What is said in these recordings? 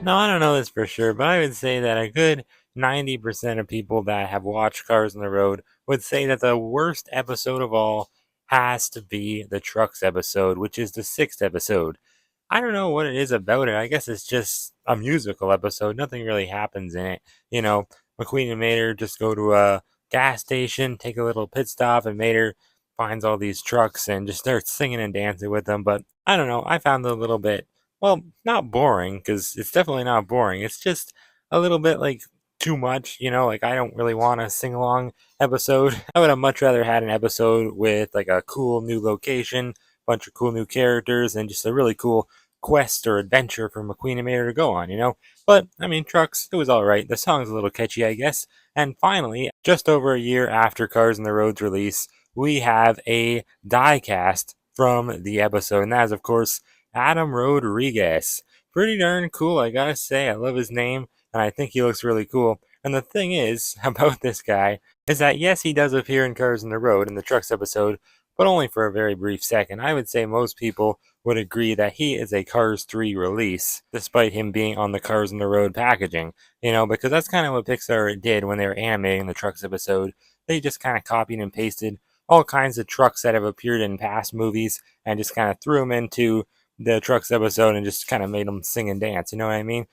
No, I don't know this for sure, but I would say that a good 90% of people that have watched Cars on the Road would say that the worst episode of all has to be the Trucks episode, which is the sixth episode. I don't know what it is about it. I guess it's just a musical episode. Nothing really happens in it. You know, McQueen and Mater just go to a gas station, take a little pit stop, and Mater finds all these trucks and just starts singing and dancing with them. But I don't know. I found it a little bit, well, not boring, because it's definitely not boring. It's just a little bit like too much, like I don't really want a sing along episode. I would have much rather had an episode with like a cool new location, bunch of cool new characters, and just a really cool quest or adventure for McQueen and Mater to go on. But I mean, Trucks, it was all right. The song's a little catchy, I guess. And finally, just over a year after Cars on the Road's release, we have a die cast from the episode, and that is, of course, Adam Roadriguez. Pretty darn cool, I gotta say. I love his name, and I think he looks really cool. And the thing is about this guy is that yes, he does appear in Cars on the Road in the Trucks episode, but only for a very brief second. I would say most people would agree that he is a Cars 3 release, despite him being on the Cars on the Road packaging. Because that's kind of what Pixar did when they were animating the Trucks episode. They just kind of copied and pasted all kinds of trucks that have appeared in past movies and just kind of threw them into the Trucks episode and just kind of made them sing and dance. You know what I mean?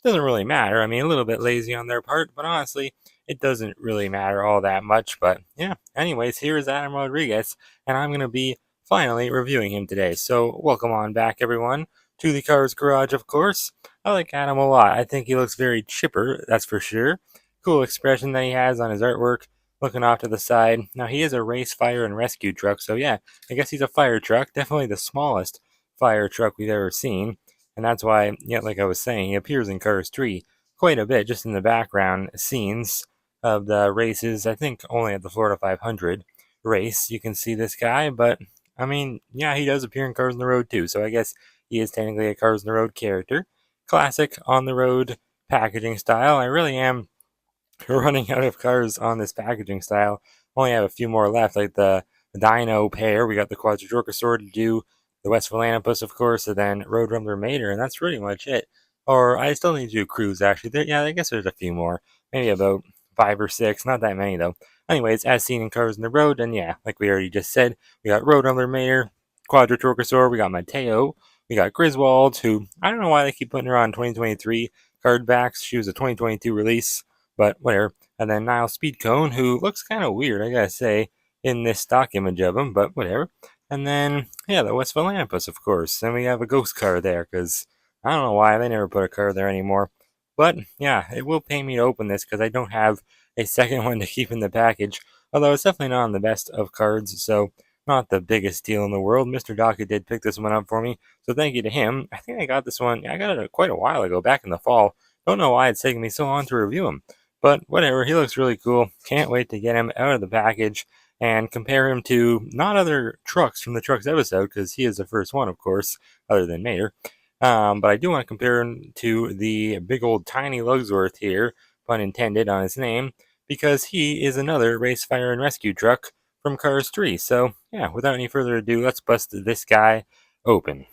Doesn't really matter. I mean, a little bit lazy on their part, but honestly, it doesn't really matter all that much. But yeah, anyways, here is Adam Rodriguez, and I'm going to be finally reviewing him today. So, welcome on back, everyone, to the Cars Garage, of course. I like Adam a lot. I think he looks very chipper, that's for sure. Cool expression that he has on his artwork, looking off to the side. Now, he is a race, fire, and rescue truck, so yeah, I guess he's a fire truck. Definitely the smallest fire truck we've ever seen. And that's why, yeah, like I was saying, he appears in Cars 3 quite a bit, just in the background scenes of the races. I think only at the Florida 500 race you can see this guy, but I mean, yeah, he does appear in Cars on the Road too, so I guess he is technically a Cars on the Road character. Classic on the road packaging style. I really am running out of cars on this packaging style. Only have a few more left, like the Dino pair. We got the Quadritorcosaur to do, the West Philanopus, of course, and then Road Rumbler Mater, and that's pretty much it. Or I still need to do Cruise, actually. Yeah, I guess there's a few more. Maybe about 5 or 6. Not that many, though. Anyways, as seen in Cars on the Road, and yeah, like we already just said, we got Road Rumbler Mater, Quadritorcosaur, we got Mateo, we got Griswold, who I don't know why they keep putting her on 2023 card backs. She was a 2022 release, but whatever. And then Niall Speedcone, who looks kind of weird, I gotta say, in this stock image of him, but whatever. And then, yeah, the West Philampus, of course. And we have a ghost car there, because I don't know why they never put a car there anymore. But yeah, it will pay me to open this because I don't have a second one to keep in the package. Although it's definitely not on the best of cards, so not the biggest deal in the world. Mr. Docket did pick this one up for me, so thank you to him. I think I got this one, I got it quite a while ago, back in the fall. Don't know why it's taking me so long to review him. But whatever, he looks really cool. Can't wait to get him out of the package and compare him to not other trucks from the Trucks episode, because he is the first one, of course, other than Mater. But I do want to compare him to the big old tiny Lugsworth here, pun intended on his name, because he is another race, fire, and rescue truck from Cars 3. So, yeah, without any further ado, let's bust this guy open.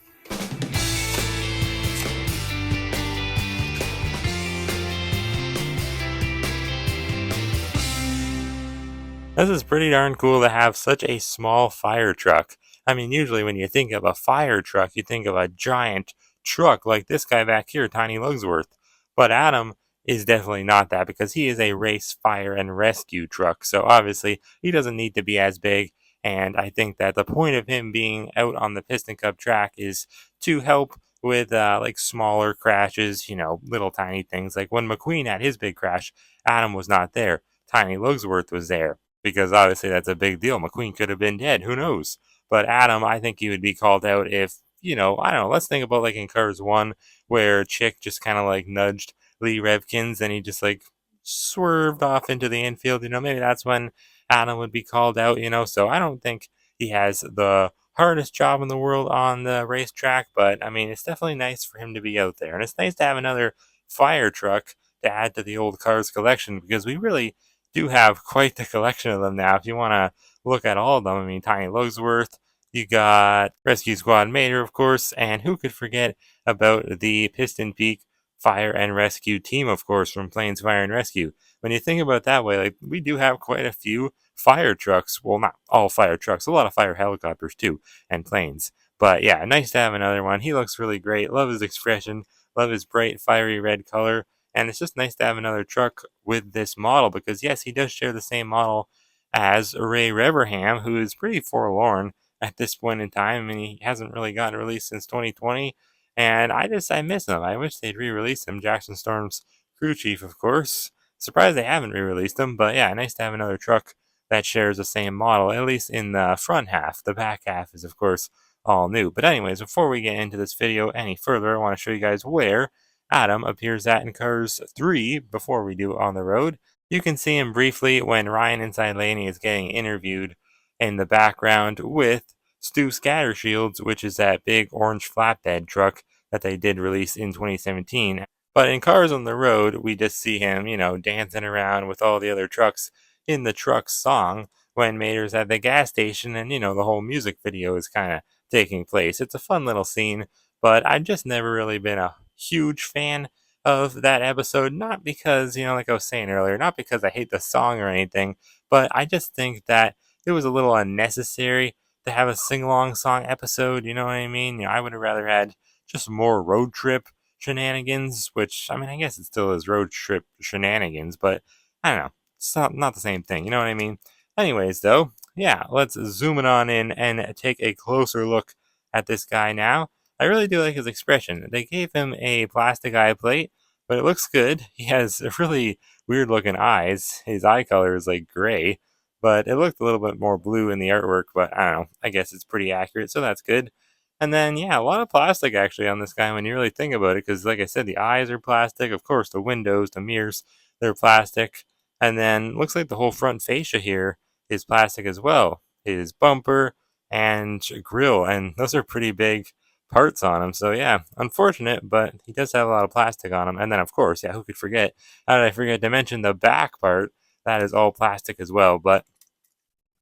This is pretty darn cool to have such a small fire truck. I mean, usually when you think of a fire truck, you think of a giant truck like this guy back here, Tiny Lugsworth. But Adam is definitely not that, because he is a race, fire, and rescue truck. So obviously, he doesn't need to be as big. And I think that the point of him being out on the Piston Cup track is to help with like smaller crashes, little tiny things. Like when McQueen had his big crash, Adam was not there. Tiny Lugsworth was there, because obviously that's a big deal. McQueen could have been dead. Who knows? But Adam, I think he would be called out if, I don't know. Let's think about like in Cars 1, where Chick just kind of like nudged Lee Revkins and he just like swerved off into the infield. Maybe that's when Adam would be called out. So I don't think he has the hardest job in the world on the racetrack, but I mean, it's definitely nice for him to be out there. And it's nice to have another fire truck to add to the old Cars collection, because we really do have quite the collection of them now. If you want to look at all of them, I mean, Tiny Lugsworth, you got Rescue Squad Mater, of course, and who could forget about the Piston Peak fire and rescue team, of course, from Planes Fire and Rescue. When you think about it that way, like we do have quite a few fire trucks. Well, not all fire trucks, a lot of fire helicopters too, and planes. But yeah, nice to have another one. He looks really great. Love his expression. Love his bright, fiery red color. And it's just nice to have another truck with this model because, yes, he does share the same model as Ray Reverham, who is pretty forlorn at this point in time. I mean, he hasn't really gotten released since 2020. And I miss him. I wish they'd re-release him. Jackson Storm's crew chief, of course. Surprised they haven't re-released him, but yeah, nice to have another truck that shares the same model, at least in the front half. The back half is, of course, all new. But anyways, before we get into this video any further, I want to show you guys where Adam appears at in Cars 3 before we do On the Road. You can see him briefly when Ryan Inside Laney is getting interviewed in the background with Stu Scattershields, which is that big orange flatbed truck that they did release in 2017. But in Cars on the Road, we just see him, dancing around with all the other trucks in the truck song when Mater's at the gas station and, the whole music video is kind of taking place. It's a fun little scene, but I've just never really been a huge fan of that episode. Not because, like I was saying earlier, not because I hate the song or anything, but I just think that it was a little unnecessary to have a sing-along song episode, you know what I mean? I would have rather had just more road trip shenanigans, which, I mean, I guess it still is road trip shenanigans, but I don't know. It's not the same thing, you know what I mean? Anyways, though, yeah, let's zoom it on in and take a closer look at this guy now. I really do like his expression. They gave him a plastic eye plate, but it looks good. He has really weird looking eyes. His eye color is like gray, but it looked a little bit more blue in the artwork, but I don't know. I guess it's pretty accurate, so that's good. And then, yeah, a lot of plastic actually on this guy when you really think about it, because like I said, the eyes are plastic. Of course, the windows, the mirrors, they're plastic. And then looks like the whole front fascia here is plastic as well. His bumper and grill, and those are pretty big parts on him. So yeah, unfortunate, but he does have a lot of plastic on him. And then of course, yeah, who could forget? How did I forget to mention the back part? That is all plastic as well. But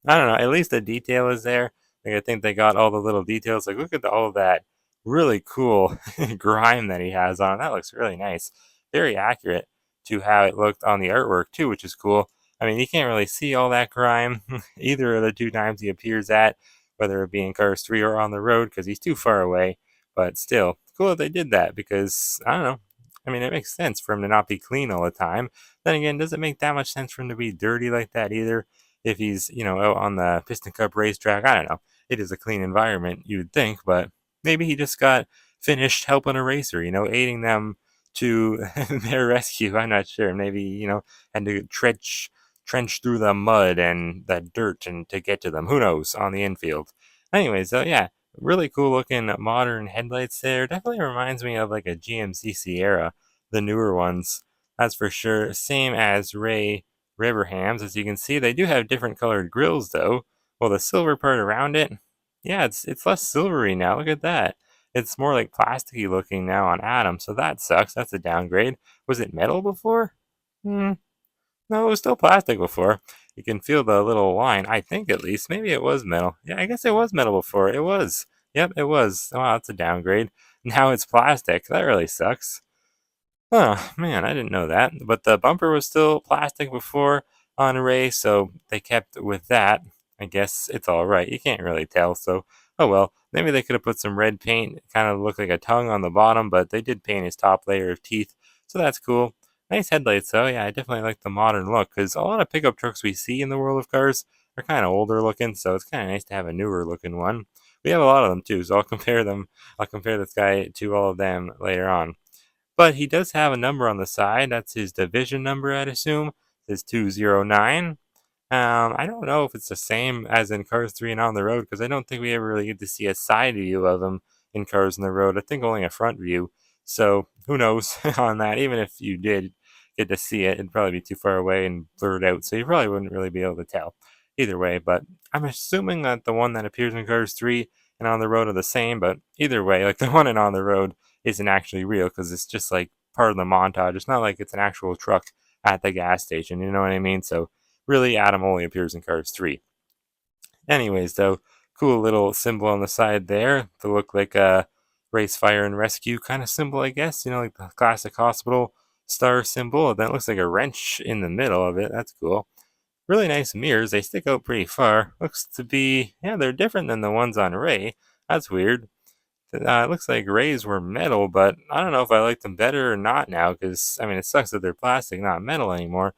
I don't know. At least the detail is there. Like I think they got all the little details. Like look at all of that really cool grime that he has on. That looks really nice. Very accurate to how it looked on the artwork too, which is cool. I mean, you can't really see all that grime either of the two times he appears at, whether it be in Cars 3 or on the road, because he's too far away. But still, cool that they did that because I don't know. I mean, it makes sense for him to not be clean all the time. Then again, does it make that much sense for him to be dirty like that either? If he's, out on the Piston Cup racetrack. I don't know. It is a clean environment, you would think, but maybe he just got finished helping a racer, aiding them to their rescue. I'm not sure. Maybe, had to trench through the mud and the dirt and to get to them. Who knows on the infield. Anyways, so yeah, really cool looking modern headlights there. Definitely reminds me of like a GMC Sierra, the newer ones. That's for sure. Same as Ray River hams. As you can see, they do have different colored grills though. Well, the silver part around it, yeah, it's less silvery now. Look at that. It's more like plasticky looking now on Adam, so that sucks. That's a downgrade. Was it metal before? Hmm. No, it was still plastic before. You can feel the little line, I think at least. Maybe it was metal. Yeah, I guess it was metal before. It was. Yep, it was. Wow, that's a downgrade. Now it's plastic. That really sucks. Oh, man, I didn't know that. But the bumper was still plastic before on Ray, so they kept with that. I guess it's all right. You can't really tell, so oh well. Maybe they could have put some red paint, kind of look like a tongue on the bottom, but they did paint his top layer of teeth, so that's cool. Nice headlights, though. Yeah, I definitely like the modern look, because a lot of pickup trucks we see in the world of cars are kind of older looking, so it's kind of nice to have a newer looking one. We have a lot of them, too, so I'll compare them. I'll compare this guy to all of them later on. But he does have a number on the side. That's his division number, I'd assume. It's 209. I don't know if it's the same as in Cars 3 and On the Road, because I don't think we ever really get to see a side view of him in Cars on the Road. I think only a front view. So who knows on that. Even if you did get to see it, it'd probably be too far away and blurred out. So you probably wouldn't really be able to tell either way. But I'm assuming that the one that appears in Cars 3 and On the Road are the same. But either way, like the one in On the Road isn't actually real because it's just like part of the montage. It's not like it's an actual truck at the gas station. You know what I mean? So really, Adam only appears in Cars 3. Anyways, though, cool little symbol on the side there to look like a race, fire, and rescue kind of symbol, I guess. Like the classic hospital star symbol. Then it looks like a wrench in the middle of it. That's cool. Really nice mirrors. They stick out pretty far. Looks to be, yeah, they're different than the ones on Ray. That's weird. It looks like Rays were metal, but I don't know if I like them better or not now, because, I mean, it sucks that they're plastic, not metal anymore.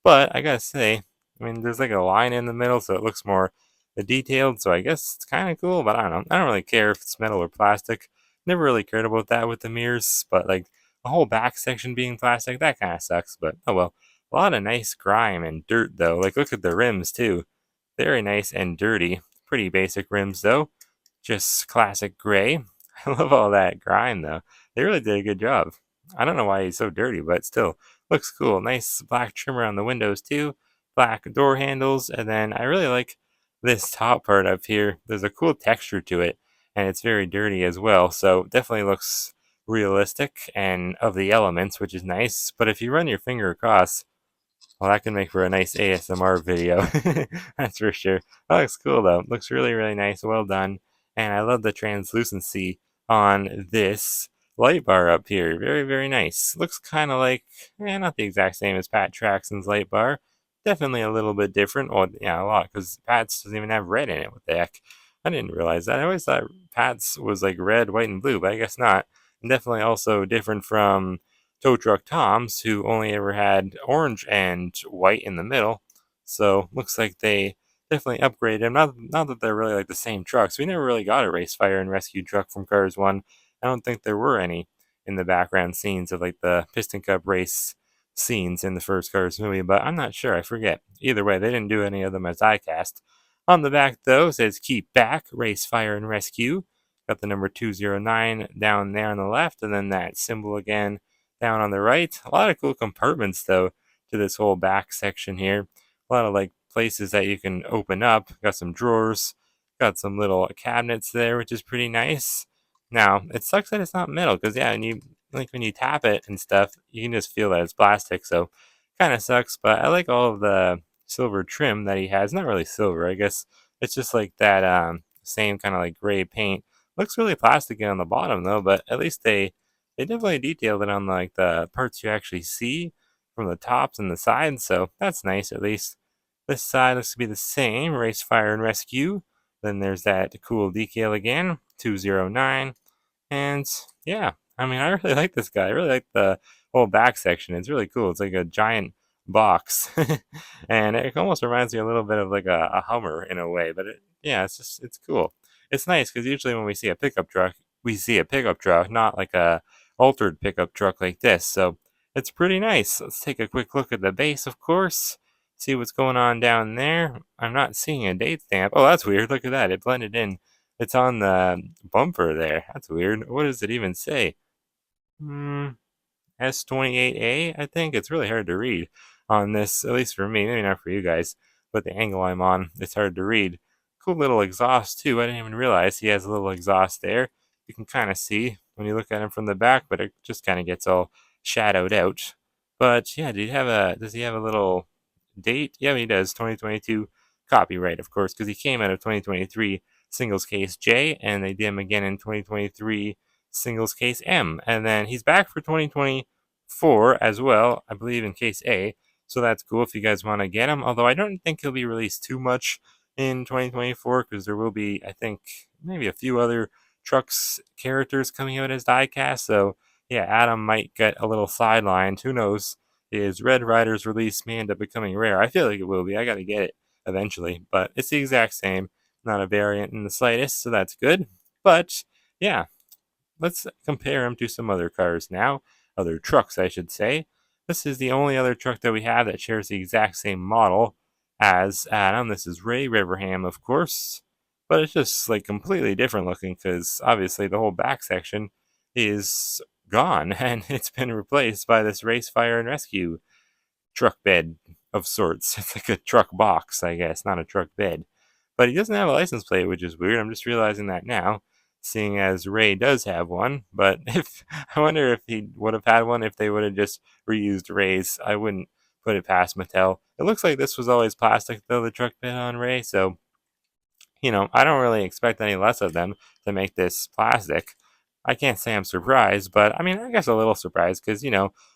But I gotta say, I mean, there's like a line in the middle, so it looks more detailed, so I guess it's kind of cool, but I don't know. I don't really care if it's metal or plastic. Never really cared about that with the mirrors, but like the whole back section being plastic, that kind of sucks, but oh well. A lot of nice grime and dirt, though. Like, look at the rims, too. Very nice and dirty. Pretty basic rims, though. Just classic gray. I love all that grime, though. They really did a good job. I don't know why he's so dirty, but still looks cool. Nice black trim around the windows, too. Black door handles. And then I really like this top part up here. There's a cool texture to it, and it's very dirty as well. So definitely looks realistic and of the elements, which is nice. But if you run your finger across, well, that can make for a nice ASMR video. That's for sure. That looks cool, though. Looks really, really nice. Well done. And I love the translucency on this light bar up here. Very, very nice. Looks kind of like, not the exact same as Pat Traxon's light bar. Definitely a little bit different. Well, yeah, a lot, because Pat's doesn't even have red in it. What the heck? I didn't realize that. I always thought Pat's was like red, white, and blue, but I guess not. And definitely also different from Tow Truck Tom's, who only ever had orange and white in the middle. So looks like they definitely upgraded them. Not that they're really like the same trucks. We never really got a race, fire, and rescue truck from Cars 1. I don't think there were any in the background scenes of like the Piston Cup race scenes in the first Cars movie, but I'm not sure. I forget. Either way, they didn't do any of them as diecast. On the back, though, says keep back, race, fire, and rescue. Got the number 209 down there on the left, and then that symbol again down on the right. A lot of cool compartments, though, to this whole back section here. A lot of like places that you can open up. Got some drawers, got some little cabinets there, which is pretty nice. Now, it sucks that it's not metal, because yeah, when you tap it and stuff, you can just feel that it's plastic, so kind of sucks, but I like all of the silver trim that he has. Not really silver, I guess it's just like that same kind of like gray paint. Looks really plasticky on the bottom though, but at least they definitely detailed it on like the parts you actually see from the tops and the sides, so that's nice at least. This side looks to be the same, race, fire, and rescue. Then there's that cool decal again, 209. And yeah, I mean, I really like this guy. I really like the whole back section. It's really cool. It's like a giant box. And it almost reminds me a little bit of like a Hummer in a way, but yeah, it's cool. It's nice because usually when we see a pickup truck, we see a pickup truck, not like a altered pickup truck like this. So it's pretty nice. Let's take a quick look at the base, of course. See what's going on down there. I'm not seeing a date stamp. Oh, that's weird. Look at that. It blended in. It's on the bumper there. That's weird. What does it even say? Hmm. S28A, I think. It's really hard to read on this, at least for me, maybe not for you guys, but the angle I'm on, it's hard to read. Cool little exhaust, too. I didn't even realize he has a little exhaust there. You can kind of see when you look at him from the back, but it just kind of gets all shadowed out. But yeah, does he have a little date? Yeah, he does. 2022 copyright, of course, because he came out of 2023 singles case J, and they did him again in 2023 singles case M. And then he's back for 2024 as well, I believe, in case A. So that's cool if you guys want to get him. Although I don't think he'll be released too much in 2024, because there will be, I think, maybe a few other trucks characters coming out as diecast. So yeah, Adam might get a little sidelined. Who knows? His Red Rider's release may end up becoming rare. I feel like it will be. I got to get it eventually, but it's the exact same, not a variant in the slightest, so that's good. But yeah, let's compare him to some other cars now, other trucks, I should say. This is the only other truck that we have that shares the exact same model as Adam. This is Ray Riverham, of course, but it's just like completely different looking because obviously the whole back section is gone and it's been replaced by this race, fire, and rescue truck bed of sorts. It's like a truck box, I guess, not a truck bed. But he doesn't have a license plate, which is weird. I'm just realizing that now, seeing as Ray does have one. But if I wonder if he would have had one if they would have just reused Ray's. I wouldn't put it past Mattel. It looks like this was always plastic though, the truck bed on Ray, so I don't really expect any less of them to make this plastic. I can't say I'm surprised, but I mean, I guess a little surprised because,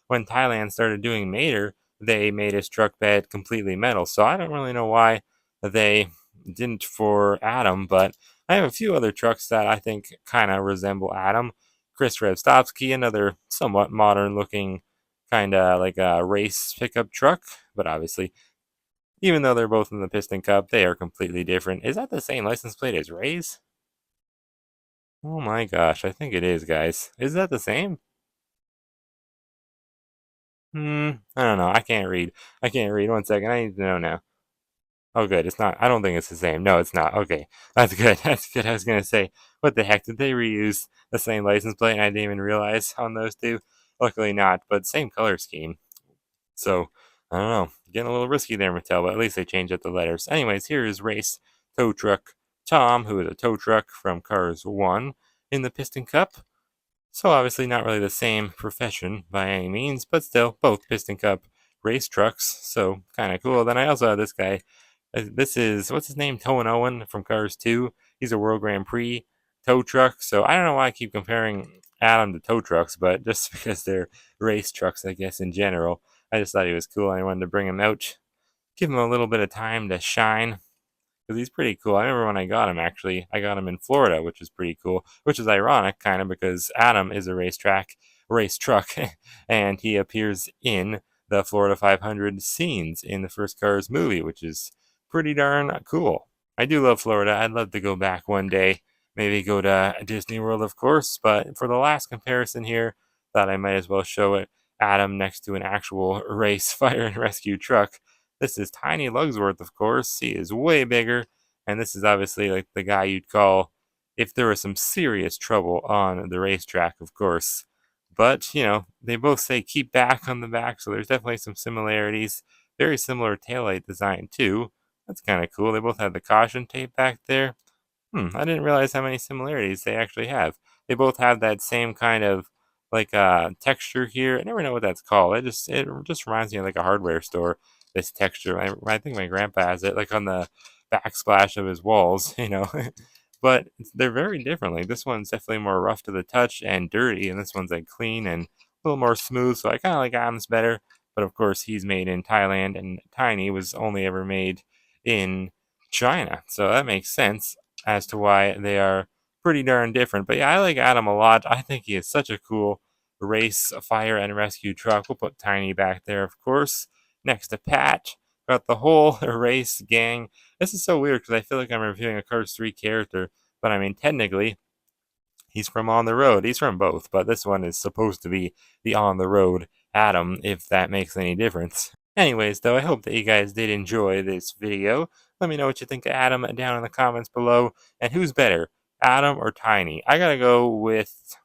when Thailand started doing Mater, they made his truck bed completely metal. So I don't really know why they didn't for Adam, but I have a few other trucks that I think kind of resemble Adam. Chris Revstovsky, another somewhat modern looking kind of like a race pickup truck, but obviously, even though they're both in the Piston Cup, they are completely different. Is that the same license plate as Ray's? Oh my gosh, I think it is, guys. Is that the same? I don't know. I can't read. I can't read. One second. I need to know now. Oh, good. It's not. I don't think it's the same. No, it's not. Okay. That's good. That's good. I was going to say, what the heck? Did they reuse the same license plate and I didn't even realize on those two? Luckily not, but same color scheme. So, I don't know. Getting a little risky there, Mattel, but at least they changed up the letters. Anyways, here is race tow truck Tom, who is a tow truck from Cars 1 in the Piston Cup. So obviously not really the same profession by any means, but still both Piston Cup race trucks. So kind of cool. Then I also have this guy. This is what's his name? Towan Owen from Cars 2. He's a World Grand Prix tow truck. So I don't know why I keep comparing Adam to tow trucks, but just because they're race trucks, I guess in general. I just thought he was cool. And I wanted to bring him out, give him a little bit of time to shine because he's pretty cool. I remember when I got him, actually, I got him in Florida, which is pretty cool, which is ironic, kind of, because Adam is a race truck, and he appears in the Florida 500 scenes in the first Cars movie, which is pretty darn cool. I do love Florida. I'd love to go back one day, maybe go to Disney World, of course, but for the last comparison here, thought I might as well show it Adam next to an actual race fire and rescue truck. This is Tiny Lugsworth, of course. He is way bigger, and this is obviously like the guy you'd call if there was some serious trouble on the racetrack, of course. But, they both say keep back on the back, so there's definitely some similarities. Very similar taillight design, too. That's kind of cool. They both have the caution tape back there. I didn't realize how many similarities they actually have. They both have that same kind of like texture here. I never know what that's called. It just reminds me of like a hardware store. This texture. I think my grandpa has it like on the backsplash of his walls. But they're very different. Like this one's definitely more rough to the touch and dirty, and this one's like clean and a little more smooth. So I kind of like Adam's better. But of course, he's made in Thailand, and Tiny was only ever made in China. So that makes sense as to why they are pretty darn different. But yeah, I like Adam a lot. I think he is such a cool race fire and rescue truck. We'll put Tiny back there, of course, next to Pat. Got the whole race gang. This is so weird because I feel like I'm reviewing a Cars 3 character, but I mean, technically, he's from On the Road. He's from both, but this one is supposed to be the On the Road Adam, if that makes any difference. Anyways, though, I hope that you guys did enjoy this video. Let me know what you think of Adam down in the comments below. And who's better, Adam or Tiny? I gotta go with.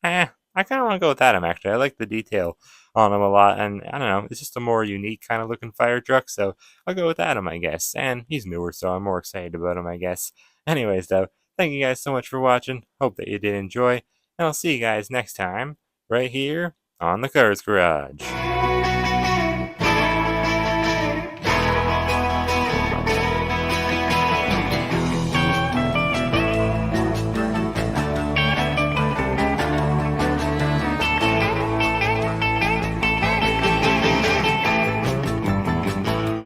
I kind of want to go with Adam, actually. I like the detail on him a lot, and I don't know, it's just a more unique kind of looking fire truck, so I'll go with Adam, I guess. And he's newer, so I'm more excited about him, I guess. Anyways, though, thank you guys so much for watching. Hope that you did enjoy, and I'll see you guys next time, right here on the Cars Garage.